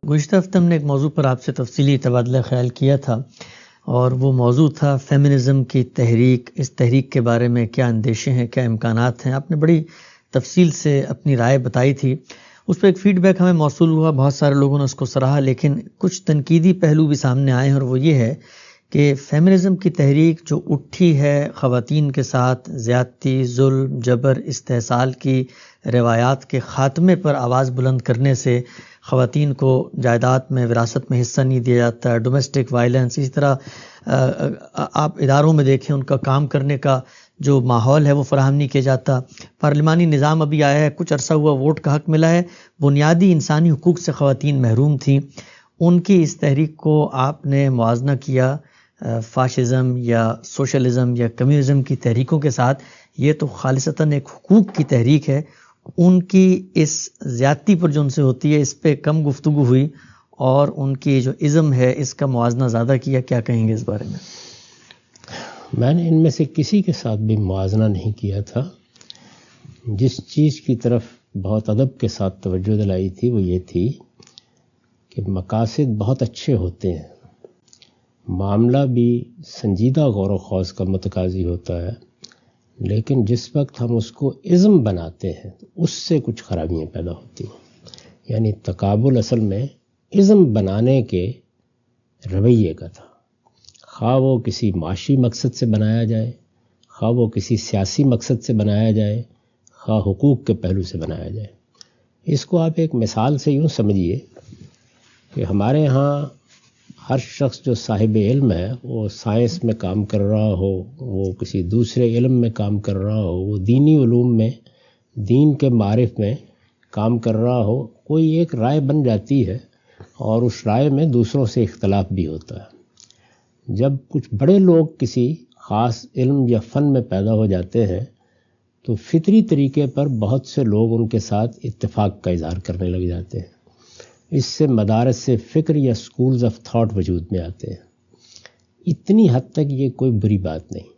گزشتہ ہفتے ہم نے ایک موضوع پر آپ سے تفصیلی تبادلہ خیال کیا تھا، اور وہ موضوع تھا فیمنزم کی تحریک. اس تحریک کے بارے میں کیا اندیشے ہیں، کیا امکانات ہیں. آپ نے بڑی تفصیل سے اپنی رائے بتائی تھی. اس پہ ایک فیڈ بیک ہمیں موصول ہوا، بہت سارے لوگوں نے اس کو سراہا، لیکن کچھ تنقیدی پہلو بھی سامنے آئے ہیں، اور وہ یہ ہے کہ فیمنزم کی تحریک جو اٹھی ہے خواتین کے ساتھ زیادتی، ظلم، جبر، استحصال کی روایات کے خاتمے پر آواز بلند کرنے سے، خواتین کو جائیداد میں، وراثت میں حصہ نہیں دیا جاتا، ڈومیسٹک وائلنس، اسی طرح آپ اداروں میں دیکھیں ان کا کام کرنے کا جو ماحول ہے وہ فراہم نہیں کیا جاتا. پارلیمانی نظام ابھی آیا ہے، کچھ عرصہ ہوا، ووٹ کا حق ملا ہے، بنیادی انسانی حقوق سے خواتین محروم تھیں. ان کی اس تحریک کو آپ نے موازنہ کیا فاشزم یا سوشلزم یا کمیونزم کی تحریکوں کے ساتھ. یہ تو خالصتاً ایک حقوق کی تحریک ہے. ان کی اس زیادتی پر جو ان سے ہوتی ہے اس پہ کم گفتگو ہوئی، اور ان کی جو ازم ہے اس کا موازنہ زیادہ کیا. کیا کہیں گے اس بارے میں؟ میں نے ان میں سے کسی کے ساتھ بھی موازنہ نہیں کیا تھا. جس چیز کی طرف بہت ادب کے ساتھ توجہ دلائی تھی وہ یہ تھی کہ مقاصد بہت اچھے ہوتے ہیں، معاملہ بھی سنجیدہ غور و خوض کا متقاضی ہوتا ہے، لیکن جس وقت ہم اس کو ازم بناتے ہیں تو اس سے کچھ خرابیاں پیدا ہوتی ہیں. یعنی تقابل اصل میں ازم بنانے کے رویے کا تھا، خواہ وہ کسی معاشی مقصد سے بنایا جائے، خواہ وہ کسی سیاسی مقصد سے بنایا جائے، خواہ حقوق کے پہلو سے بنایا جائے. اس کو آپ ایک مثال سے یوں سمجھیے کہ ہمارے ہاں ہر شخص جو صاحب علم ہے، وہ سائنس میں کام کر رہا ہو، وہ کسی دوسرے علم میں کام کر رہا ہو، وہ دینی علوم میں، دین کے معارف میں کام کر رہا ہو، کوئی ایک رائے بن جاتی ہے اور اس رائے میں دوسروں سے اختلاف بھی ہوتا ہے. جب کچھ بڑے لوگ کسی خاص علم یا فن میں پیدا ہو جاتے ہیں تو فطری طریقے پر بہت سے لوگ ان کے ساتھ اتفاق کا اظہار کرنے لگ جاتے ہیں. اس سے مدارس سے فکر یا سکولز آف تھاٹ وجود میں آتے ہیں. اتنی حد تک یہ کوئی بری بات نہیں،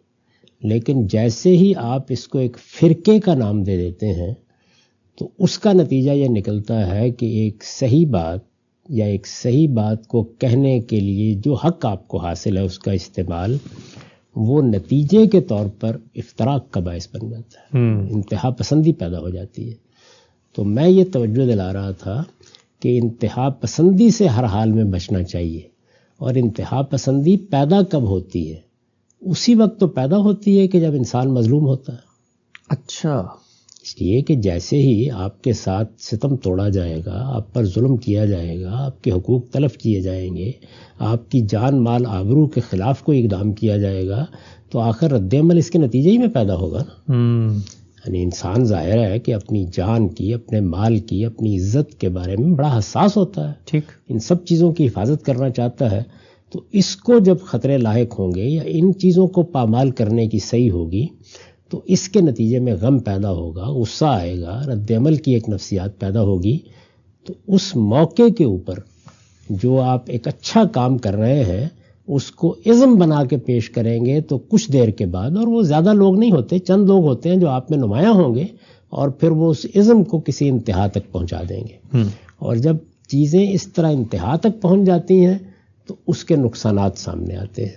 لیکن جیسے ہی آپ اس کو ایک فرقے کا نام دے دیتے ہیں تو اس کا نتیجہ یہ نکلتا ہے کہ ایک صحیح بات یا ایک صحیح بات کو کہنے کے لیے جو حق آپ کو حاصل ہے اس کا استعمال، وہ نتیجے کے طور پر افتراق کا باعث بن جاتا ہے، انتہا پسندی پیدا ہو جاتی ہے. تو میں یہ توجہ دلا رہا تھا کہ انتہا پسندی سے ہر حال میں بچنا چاہیے. اور انتہا پسندی پیدا کب ہوتی ہے؟ اسی وقت تو پیدا ہوتی ہے کہ جب انسان مظلوم ہوتا ہے. اچھا. اس لیے کہ جیسے ہی آپ کے ساتھ ستم توڑا جائے گا، آپ پر ظلم کیا جائے گا، آپ کے حقوق تلف کیے جائیں گے، آپ کی جان مال آبرو کے خلاف کوئی اقدام کیا جائے گا، تو آخر رد عمل اس کے نتیجے ہی میں پیدا ہوگا نا. یعنی انسان ظاہر ہے کہ اپنی جان کی، اپنے مال کی، اپنی عزت کے بارے میں بڑا حساس ہوتا ہے، ٹھیک، ان سب چیزوں کی حفاظت کرنا چاہتا ہے. تو اس کو جب خطرے لاحق ہوں گے یا ان چیزوں کو پامال کرنے کی صحیح ہوگی تو اس کے نتیجے میں غم پیدا ہوگا، غصہ آئے گا، رد عمل کی ایک نفسیات پیدا ہوگی. تو اس موقع کے اوپر جو آپ ایک اچھا کام کر رہے ہیں اس کو ازم بنا کے پیش کریں گے تو کچھ دیر کے بعد، اور وہ زیادہ لوگ نہیں ہوتے، چند لوگ ہوتے ہیں جو آپ میں نمایاں ہوں گے، اور پھر وہ اس ازم کو کسی انتہا تک پہنچا دیں گے. اور جب چیزیں اس طرح انتہا تک پہنچ جاتی ہیں تو اس کے نقصانات سامنے آتے ہیں.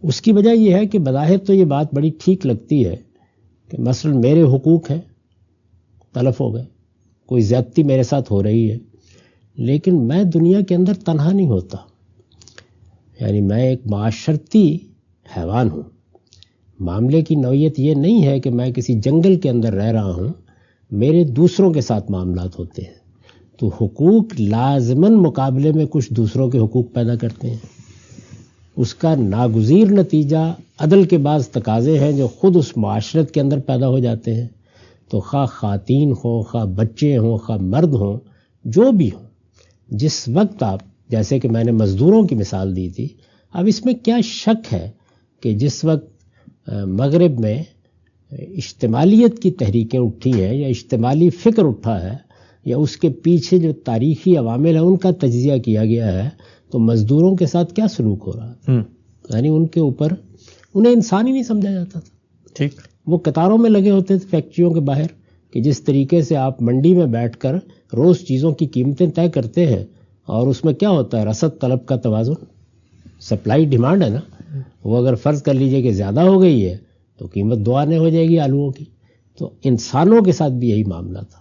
اس کی وجہ یہ ہے کہ بظاہر تو یہ بات بڑی ٹھیک لگتی ہے کہ مثلا میرے حقوق ہیں، تلف ہو گئے، کوئی زیادتی میرے ساتھ ہو رہی ہے، لیکن میں دنیا کے اندر تنہا نہیں ہوتا. یعنی میں ایک معاشرتی حیوان ہوں. معاملے کی نوعیت یہ نہیں ہے کہ میں کسی جنگل کے اندر رہ رہا ہوں، میرے دوسروں کے ساتھ معاملات ہوتے ہیں. تو حقوق لازماً مقابلے میں کچھ دوسروں کے حقوق پیدا کرتے ہیں. اس کا ناگزیر نتیجہ عدل کے بعض تقاضے ہیں جو خود اس معاشرت کے اندر پیدا ہو جاتے ہیں. تو خواہ خواتین ہوں، خواہ بچے ہوں، خواہ مرد ہوں، جو بھی ہوں، جس وقت آپ، جیسے کہ میں نے مزدوروں کی مثال دی تھی، اب اس میں کیا شک ہے کہ جس وقت مغرب میں اجتماعیت کی تحریکیں اٹھی ہیں یا اجتماعی فکر اٹھا ہے یا اس کے پیچھے جو تاریخی عوامل ہیں ان کا تجزیہ کیا گیا ہے، تو مزدوروں کے ساتھ کیا سلوک ہو رہا تھا؟ یعنی ان کے اوپر انہیں انسان ہی نہیں سمجھا جاتا تھا. ٹھیک، وہ قطاروں میں لگے ہوتے تھے فیکٹریوں کے باہر، کہ جس طریقے سے آپ منڈی میں بیٹھ کر روز چیزوں کی قیمتیں طے کرتے ہیں اور اس میں کیا ہوتا ہے، رسد طلب کا توازن، سپلائی ڈیمانڈ ہے نا، وہ اگر فرض کر لیجئے کہ زیادہ ہو گئی ہے تو قیمت 2 آنے ہو جائے گی آلوؤں کی. تو انسانوں کے ساتھ بھی یہی معاملہ تھا،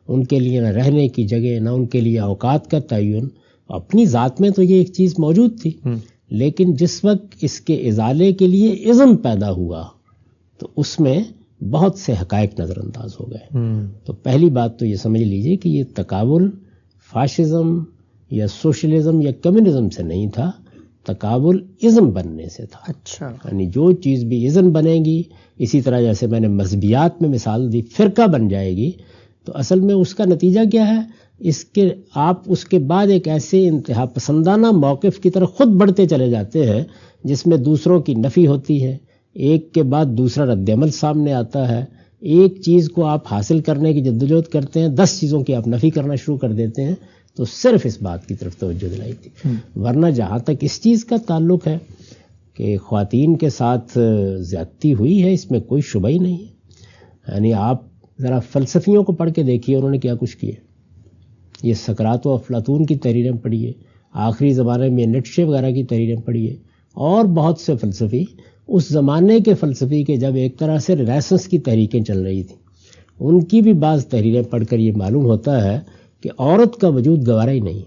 ان کے لیے نہ رہنے کی جگہ، نہ ان کے لیے اوقات کا تعین. اپنی ذات میں تو یہ ایک چیز موجود تھی، لیکن جس وقت اس کے ازالے کے لیے اذن پیدا ہوا تو اس میں بہت سے حقائق نظر انداز ہو گئے. تو پہلی بات تو یہ سمجھ لیجئے کہ یہ تقابل فاشزم یا سوشلزم یا کمیونزم سے نہیں تھا، تقابل ازم بننے سے تھا. اچھا، یعنی جو چیز بھی ازم بنے گی، اسی طرح جیسے میں نے مذہبیات میں مثال دی، فرقہ بن جائے گی، تو اصل میں اس کا نتیجہ کیا ہے، آپ اس کے بعد ایک ایسے انتہا پسندانہ موقف کی طرف خود بڑھتے چلے جاتے ہیں جس میں دوسروں کی نفی ہوتی ہے، ایک کے بعد دوسرا رد عمل سامنے آتا ہے. ایک چیز کو آپ حاصل کرنے کی جدوجہد کرتے ہیں، 10 چیزوں کی آپ نفی کرنا شروع کر دیتے ہیں. تو صرف اس بات کی طرف توجہ دلائی تھی. ورنہ جہاں تک اس چیز کا تعلق ہے کہ خواتین کے ساتھ زیادتی ہوئی ہے، اس میں کوئی شبہ ہی نہیں ہے. یعنی آپ ذرا فلسفیوں کو پڑھ کے دیکھیے انہوں نے کیا کچھ کیا. یہ سقراط و افلاطون کی تحریریں پڑھیے، آخری زمانے میں نیٹشے وغیرہ کی تحریریں پڑھیے، اور بہت سے فلسفی اس زمانے کے فلسفی کے جب ایک طرح سے رینیسنس کی تحریکیں چل رہی تھیں، ان کی بھی بعض تحریریں پڑھ کر یہ معلوم ہوتا ہے کہ عورت کا وجود گوارا ہی نہیں.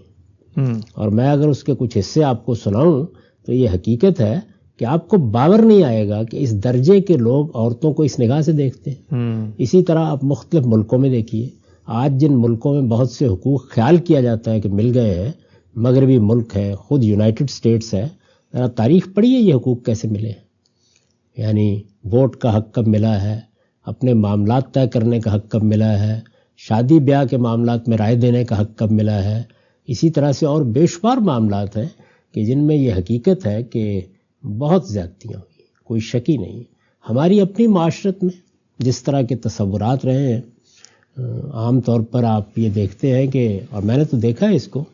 اور میں اگر اس کے کچھ حصے آپ کو سناؤں تو یہ حقیقت ہے کہ آپ کو باور نہیں آئے گا کہ اس درجے کے لوگ عورتوں کو اس نگاہ سے دیکھتے ہیں. اسی طرح آپ مختلف ملکوں میں دیکھیے، آج جن ملکوں میں بہت سے حقوق خیال کیا جاتا ہے کہ مل گئے ہیں، مغربی ملک ہے، خود یونائٹڈ اسٹیٹس ہے، ذرا تاریخ پڑھیے یہ حقوق کیسے ملے. یعنی ووٹ کا حق کب ملا ہے، اپنے معاملات طے کرنے کا حق کب ملا ہے، شادی بیاہ کے معاملات میں رائے دینے کا حق کب ملا ہے. اسی طرح سے اور بے شمار معاملات ہیں کہ جن میں یہ حقیقت ہے کہ بہت زیادتیاں ہوئی، کوئی شک ہی نہیں. ہماری اپنی معاشرت میں جس طرح کے تصورات رہے ہیں، عام طور پر آپ یہ دیکھتے ہیں کہ، اور میں نے تو دیکھا ہے اس کو،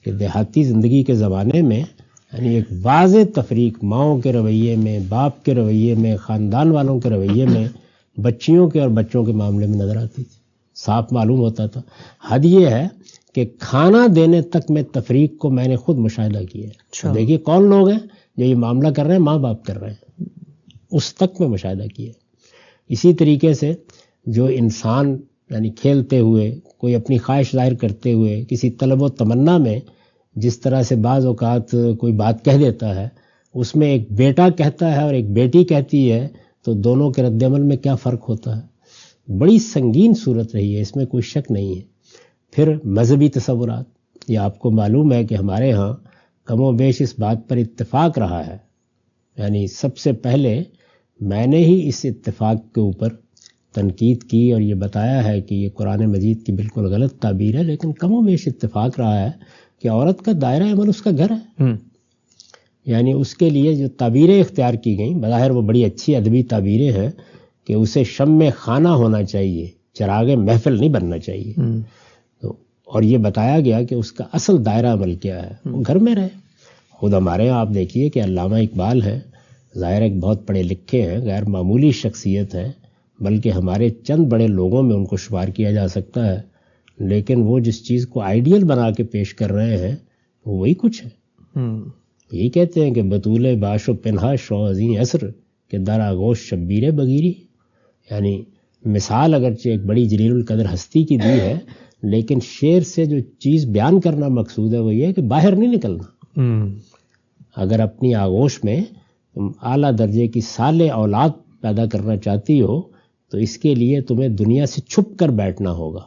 کہ دیہاتی زندگی کے زمانے میں یعنی ایک واضح تفریق ماؤں کے رویے میں، باپ کے رویے میں، خاندان والوں کے رویے میں، بچیوں کے اور بچوں کے معاملے میں نظر آتی تھی، صاف معلوم ہوتا تھا. حد یہ ہے کہ کھانا دینے تک میں تفریق کو میں نے خود مشاہدہ کیا ہے. اچھا. دیکھیے کون لوگ ہیں جو یہ معاملہ کر رہے ہیں، ماں باپ کر رہے ہیں، اس تک میں مشاہدہ کیا. اسی طریقے سے جو انسان یعنی کھیلتے ہوئے، کوئی اپنی خواہش ظاہر کرتے ہوئے، کسی طلب و تمنا میں جس طرح سے بعض اوقات کوئی بات کہہ دیتا ہے، اس میں ایک بیٹا کہتا ہے اور ایک بیٹی کہتی ہے، تو دونوں کے رد عمل میں کیا فرق ہوتا ہے. بڑی سنگین صورت رہی ہے، اس میں کوئی شک نہیں ہے. پھر مذہبی تصورات، یہ آپ کو معلوم ہے کہ ہمارے ہاں کم و بیش اس بات پر اتفاق رہا ہے. یعنی سب سے پہلے میں نے ہی اس اتفاق کے اوپر تنقید کی اور یہ بتایا ہے کہ یہ قرآن مجید کی بالکل غلط تعبیر ہے، لیکن کم و بیش اتفاق رہا ہے کہ عورت کا دائرہ عمل اس کا گھر ہے. یعنی اس کے لیے جو تعبیریں اختیار کی گئیں، بظاہر وہ بڑی اچھی ادبی تعبیریں ہیں کہ اسے شم خانہ ہونا چاہیے، چراغ محفل نہیں بننا چاہیے. تو اور یہ بتایا گیا کہ اس کا اصل دائرہ عمل کیا ہے، وہ گھر میں رہے. خود ہمارے یہاں آپ دیکھیے کہ علامہ اقبال ہے، ظاہر ایک بہت پڑھے لکھے ہیں، غیر معمولی شخصیت ہے، بلکہ ہمارے چند بڑے لوگوں میں ان کو شمار کیا جا سکتا ہے، لیکن وہ جس چیز کو آئیڈیل بنا کے پیش کر رہے ہیں وہ وہی کچھ ہے. یہی کہتے ہیں کہ بطول باش و پنہا شوازیں عصر کہ در آغوش شبیر بگیری. یعنی مثال اگرچہ ایک بڑی جلیل القدر ہستی کی دی ہے، لیکن شعر سے جو چیز بیان کرنا مقصود ہے وہ یہ ہے کہ باہر نہیں نکلنا. اگر اپنی آغوش میں تم اعلیٰ درجے کی صالح اولاد پیدا کرنا چاہتی ہو تو اس کے لیے تمہیں دنیا سے چھپ کر بیٹھنا ہوگا.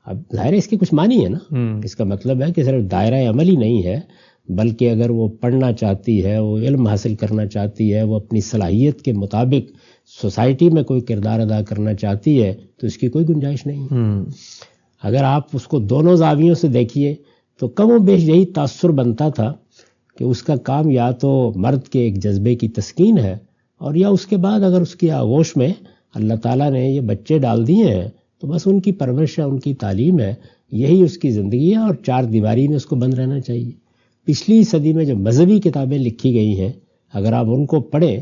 اب ظاہر ہے اس کی کچھ معنی ہے نا، اس کا مطلب ہے کہ صرف دائرہ عمل ہی نہیں ہے، بلکہ اگر وہ پڑھنا چاہتی ہے، وہ علم حاصل کرنا چاہتی ہے، وہ اپنی صلاحیت کے مطابق سوسائٹی میں کوئی کردار ادا کرنا چاہتی ہے تو اس کی کوئی گنجائش نہیں. اگر آپ اس کو دونوں زاویوں سے دیکھیے تو کم و بیش یہی تاثر بنتا تھا کہ اس کا کام یا تو مرد کے ایک جذبے کی تسکین ہے، اور یا اس کے بعد اگر اس کی آغوش میں اللہ تعالیٰ نے یہ بچے ڈال دیے ہیں تو بس ان کی پرورش ہے، ان کی تعلیم ہے، یہی اس کی زندگی ہے، اور چار دیواری میں اس کو بند رہنا چاہیے. پچھلی صدی میں جو مذہبی کتابیں لکھی گئی ہیں اگر آپ ان کو پڑھیں،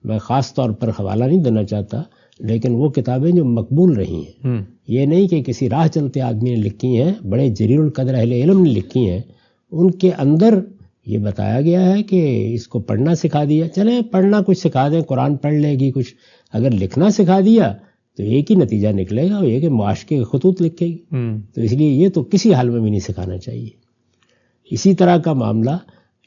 میں خاص طور پر حوالہ نہیں دینا چاہتا، لیکن وہ کتابیں جو مقبول رہی ہیں، یہ نہیں کہ کسی راہ چلتے آدمی نے لکھی ہیں، بڑے جلیل القدر اہل علم نے لکھی ہیں، ان کے اندر یہ بتایا گیا ہے کہ اس کو پڑھنا سکھا دیا، چلیں پڑھنا کچھ سکھا دیں، قرآن پڑھ لے گی کچھ، اگر لکھنا سکھا دیا تو ایک ہی نتیجہ نکلے گا، وہ یہ کہ معاشقے کے خطوط لکھے گی. تو اس لیے یہ تو کسی حال میں بھی نہیں سکھانا چاہیے. اسی طرح کا معاملہ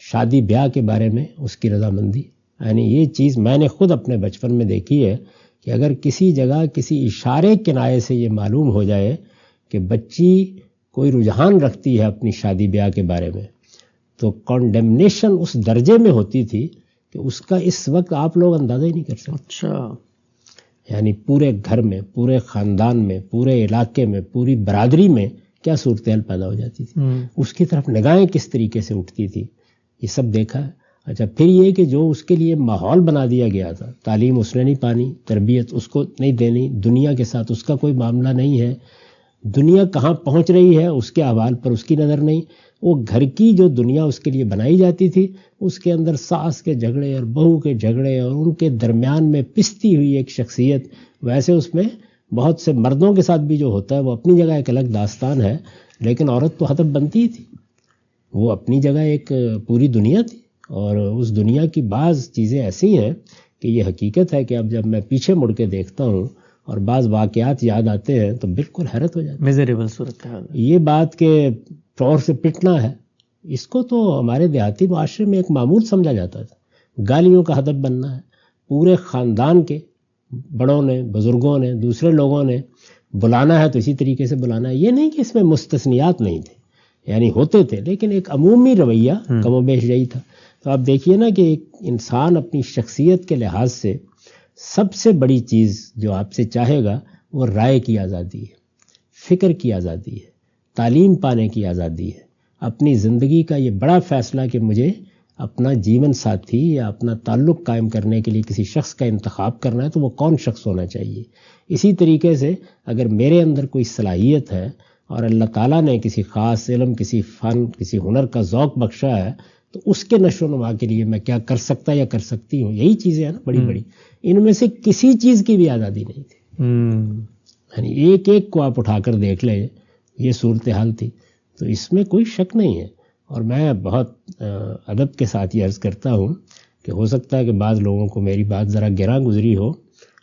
شادی بیاہ کے بارے میں اس کی رضامندی، یعنی یہ چیز میں نے خود اپنے بچپن میں دیکھی ہے کہ اگر کسی جگہ کسی اشارے کنایے سے یہ معلوم ہو جائے کہ بچی کوئی رجحان رکھتی ہے اپنی شادی بیاہ کے بارے میں، تو کنڈیمنیشن اس درجے میں ہوتی تھی کہ اس کا اس وقت آپ لوگ اندازہ ہی نہیں کر سکتے. اچھا. یعنی پورے گھر میں، پورے خاندان میں، پورے علاقے میں، پوری برادری میں کیا صورتحال پیدا ہو جاتی تھی، اس کی طرف نگاہیں کس طریقے سے اٹھتی تھی، یہ سب دیکھا ہے. اچھا پھر یہ کہ جو اس کے لیے ماحول بنا دیا گیا تھا، تعلیم اس نے نہیں پانی، تربیت اس کو نہیں دینی، دنیا کے ساتھ اس کا کوئی معاملہ نہیں ہے، دنیا کہاں پہنچ رہی ہے اس کے احوال پر اس کی نظر نہیں. وہ گھر کی جو دنیا اس کے لیے بنائی جاتی تھی، اس کے اندر ساس کے جھگڑے اور بہو کے جھگڑے اور ان کے درمیان میں پستی ہوئی ایک شخصیت. ویسے اس میں بہت سے مردوں کے ساتھ بھی جو ہوتا ہے وہ اپنی جگہ ایک الگ داستان ہے، لیکن عورت تو ہدف بنتی تھی، وہ اپنی جگہ ایک پوری دنیا تھی. اور اس دنیا کی بعض چیزیں ایسی ہیں کہ یہ حقیقت ہے کہ اب جب میں پیچھے مڑ کے دیکھتا ہوں اور بعض واقعات یاد آتے ہیں تو بالکل حیرت ہو جاتی ہے. میزریبل صورتحال. یہ بات کہ فلور سے پٹنا ہے، اس کو تو ہمارے دیہاتی معاشرے میں ایک معمول سمجھا جاتا تھا. گالیوں کا ہدف بننا ہے، پورے خاندان کے بڑوں نے، بزرگوں نے، دوسرے لوگوں نے بلانا ہے تو اسی طریقے سے بلانا ہے. یہ نہیں کہ اس میں مستثنیات نہیں تھے، یعنی ہوتے تھے، لیکن ایک عمومی رویہ کم و بیش یہی تھا. تو آپ دیکھیے نا کہ ایک انسان اپنی شخصیت کے لحاظ سے سب سے بڑی چیز جو آپ سے چاہے گا وہ رائے کی آزادی ہے، فکر کی آزادی ہے، تعلیم پانے کی آزادی ہے. اپنی زندگی کا یہ بڑا فیصلہ کہ مجھے اپنا جیون ساتھی یا اپنا تعلق قائم کرنے کے لیے کسی شخص کا انتخاب کرنا ہے تو وہ کون شخص ہونا چاہیے. اسی طریقے سے اگر میرے اندر کوئی صلاحیت ہے اور اللہ تعالیٰ نے کسی خاص علم، کسی فن، کسی ہنر کا ذوق بخشا ہے تو اس کے نشو و نما کے لیے میں کیا کر سکتا یا کر سکتی ہوں. یہی چیزیں ہیں نا بڑی بڑی. ان میں سے کسی چیز کی بھی آزادی نہیں تھی. یعنی ایک ایک کو آپ اٹھا کر دیکھ لیں، یہ صورتحال تھی. تو اس میں کوئی شک نہیں ہے. اور میں بہت ادب کے ساتھ یہ عرض کرتا ہوں کہ ہو سکتا ہے کہ بعض لوگوں کو میری بات ذرا گراں گزری ہو،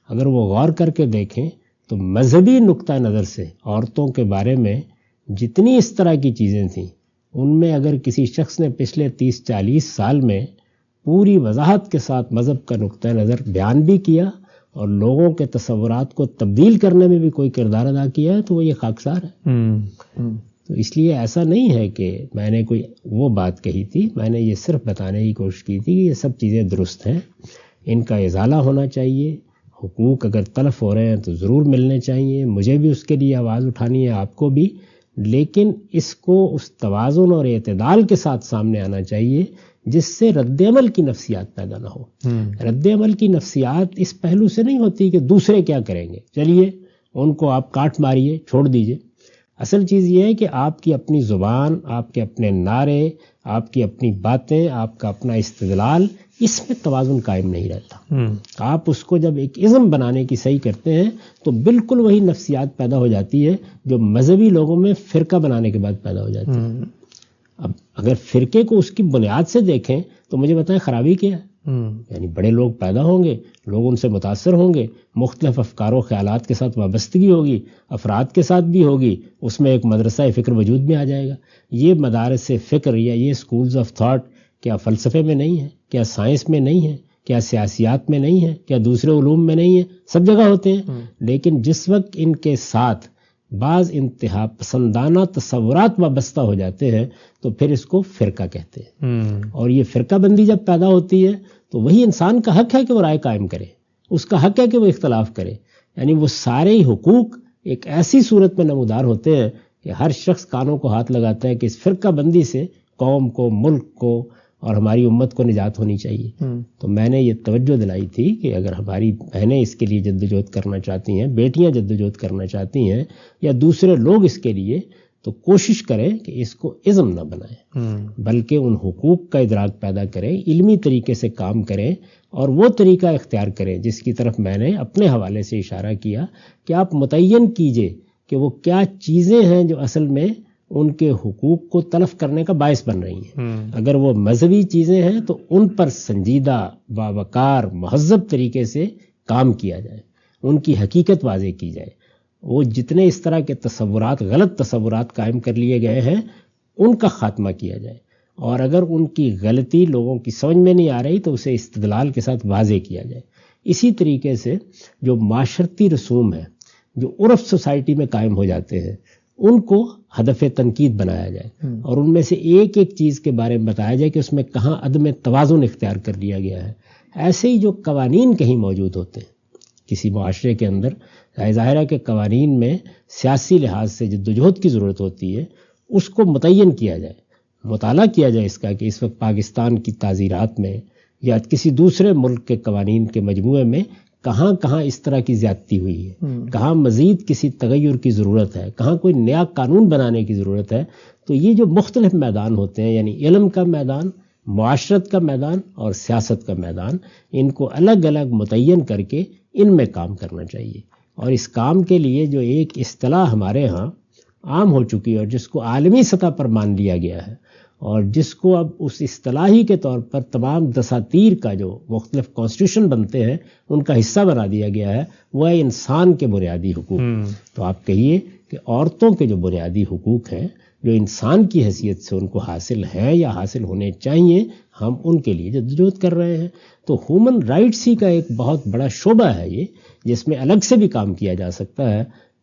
اگر وہ غور کر کے دیکھیں تو مذہبی نقطہ نظر سے عورتوں کے بارے میں جتنی اس طرح کی چیزیں تھیں، ان میں اگر کسی شخص نے پچھلے 30-40 سال میں پوری وضاحت کے ساتھ مذہب کا نقطہ نظر بیان بھی کیا اور لوگوں کے تصورات کو تبدیل کرنے میں بھی کوئی کردار ادا کیا ہے تو وہ یہ خاکسار ہے. تو اس لیے ایسا نہیں ہے کہ میں نے کوئی وہ بات کہی تھی، میں نے یہ صرف بتانے کی کوشش کی تھی کہ یہ سب چیزیں درست ہیں، ان کا ازالہ ہونا چاہیے. حقوق اگر تلف ہو رہے ہیں تو ضرور ملنے چاہیے، مجھے بھی اس کے لیے آواز اٹھانی ہے، آپ کو بھی، لیکن اس کو اس توازن اور اعتدال کے ساتھ سامنے آنا چاہیے جس سے رد عمل کی نفسیات پیدا نہ ہو. رد عمل کی نفسیات اس پہلو سے نہیں ہوتی کہ دوسرے کیا کریں گے، چلیے ان کو آپ کاٹ ماریے، چھوڑ دیجئے. اصل چیز یہ ہے کہ آپ کی اپنی زبان، آپ کے اپنے نعرے، آپ کی اپنی باتیں، آپ کا اپنا استدلال، اس میں توازن قائم نہیں رہتا. آپ اس کو جب ایک ازم بنانے کی صحیح کرتے ہیں تو بالکل وہی نفسیات پیدا ہو جاتی ہے جو مذہبی لوگوں میں فرقہ بنانے کے بعد پیدا ہو جاتی ہے. اب اگر فرقے کو اس کی بنیاد سے دیکھیں تو مجھے بتائیں خرابی کیا ہے. یعنی بڑے لوگ پیدا ہوں گے، لوگ ان سے متاثر ہوں گے، مختلف افکار و خیالات کے ساتھ وابستگی ہوگی، افراد کے ساتھ بھی ہوگی، اس میں ایک مدرسہ فکر وجود میں آ جائے گا. یہ مدارس فکر یا یہ سکولز آف تھاٹ کیا فلسفے میں نہیں ہے، کیا سائنس میں نہیں ہے، کیا سیاسیات میں نہیں ہے، کیا دوسرے علوم میں نہیں ہے؟ سب جگہ ہوتے ہیں. لیکن جس وقت ان کے ساتھ بعض انتہا پسندانہ تصورات وابستہ ہو جاتے ہیں تو پھر اس کو فرقہ کہتے ہیں. اور یہ فرقہ بندی جب پیدا ہوتی ہے تو وہی انسان کا حق ہے کہ وہ رائے قائم کرے، اس کا حق ہے کہ وہ اختلاف کرے. یعنی وہ سارے ہی حقوق ایک ایسی صورت میں نمودار ہوتے ہیں کہ ہر شخص کانوں کو ہاتھ لگاتا ہے کہ اس فرقہ بندی سے قوم کو، ملک کو اور ہماری امت کو نجات ہونی چاہیے. تو میں نے یہ توجہ دلائی تھی کہ اگر ہماری بہنیں اس کے لیے جدوجہد کرنا چاہتی ہیں، بیٹیاں جدوجہد کرنا چاہتی ہیں یا دوسرے لوگ اس کے لیے، تو کوشش کریں کہ اس کو ازم نہ بنائیں، بلکہ ان حقوق کا ادراک پیدا کریں، علمی طریقے سے کام کریں اور وہ طریقہ اختیار کریں جس کی طرف میں نے اپنے حوالے سے اشارہ کیا کہ آپ متعین کیجئے کہ وہ کیا چیزیں ہیں جو اصل میں ان کے حقوق کو تلف کرنے کا باعث بن رہی ہیں۔ اگر وہ مذہبی چیزیں ہیں تو ان پر سنجیدہ، باوقار، مہذب طریقے سے کام کیا جائے، ان کی حقیقت واضح کی جائے۔ وہ جتنے اس طرح کے تصورات، غلط تصورات قائم کر لیے گئے ہیں، ان کا خاتمہ کیا جائے، اور اگر ان کی غلطی لوگوں کی سمجھ میں نہیں آ رہی تو اسے استدلال کے ساتھ واضح کیا جائے۔ اسی طریقے سے جو معاشرتی رسوم ہیں، جو عرف سوسائٹی میں قائم ہو جاتے ہیں، ان کو ہدف تنقید بنایا جائے، اور ان میں سے ایک ایک چیز کے بارے میں بتایا جائے کہ اس میں کہاں عدم توازن اختیار کر لیا گیا ہے۔ ایسے ہی جو قوانین کہیں موجود ہوتے ہیں کسی معاشرے کے اندر، ظاہر ہے کہ قوانین میں سیاسی لحاظ سے جدوجہد کی ضرورت ہوتی ہے، اس کو متعین کیا جائے، مطالعہ کیا جائے اس کا کہ اس وقت پاکستان کی تعزیرات میں یا کسی دوسرے ملک کے قوانین کے مجموعے میں کہاں کہاں اس طرح کی زیادتی ہوئی ہے، کہاں مزید کسی تغیر کی ضرورت ہے، کہاں کوئی نیا قانون بنانے کی ضرورت ہے۔ تو یہ جو مختلف میدان ہوتے ہیں، یعنی علم کا میدان، معاشرت کا میدان اور سیاست کا میدان، ان کو الگ الگ متعین کر کے ان میں کام کرنا چاہیے۔ اور اس کام کے لیے جو ایک اصطلاح ہمارے ہاں عام ہو چکی ہے اور جس کو عالمی سطح پر مان لیا گیا ہے، اور جس کو اب اس اصطلاحی کے طور پر تمام دساتیر کا جو مختلف کانسٹیٹیوشن بنتے ہیں ان کا حصہ بنا دیا گیا ہے، وہ ہے انسان کے بنیادی حقوق۔ تو آپ کہیے کہ عورتوں کے جو بنیادی حقوق ہیں، جو انسان کی حیثیت سے ان کو حاصل ہیں یا حاصل ہونے چاہیے، ہم ان کے لیے جدوجہد کر رہے ہیں۔ تو ہیومن رائٹس ہی کا ایک بہت بڑا شعبہ ہے یہ، جس میں الگ سے بھی کام کیا جا سکتا ہے۔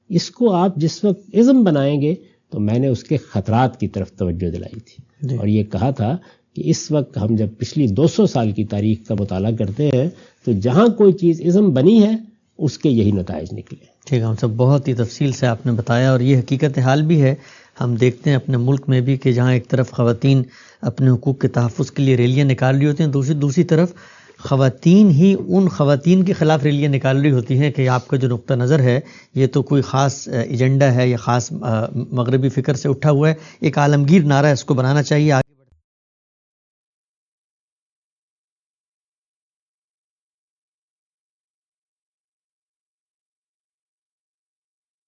اس کو آپ جس وقت ازم بنائیں گے تو میں نے اس کے خطرات کی طرف توجہ دلائی تھی، اور یہ کہا تھا کہ اس وقت ہم جب پچھلی 200 سال کی تاریخ کا مطالعہ کرتے ہیں تو جہاں کوئی چیز ازم بنی ہے اس کے یہی نتائج نکلے۔ ٹھیک ہے، ہم سب بہت ہی تفصیل سے آپ نے بتایا، اور یہ حقیقت حال بھی ہے۔ ہم دیکھتے ہیں اپنے ملک میں بھی کہ جہاں ایک طرف خواتین اپنے حقوق کے تحفظ کے لیے ریلیاں نکال رہی ہوتی ہیں، دوسری طرف خواتین ہی ان خواتین کے خلاف ریلیاں نکال رہی ہوتی ہیں کہ آپ کا جو نقطہ نظر ہے یہ تو کوئی خاص ایجنڈا ہے یا خاص مغربی فکر سے اٹھا ہوا ہے، ایک عالمگیر نعرہ اس کو بنانا چاہیے۔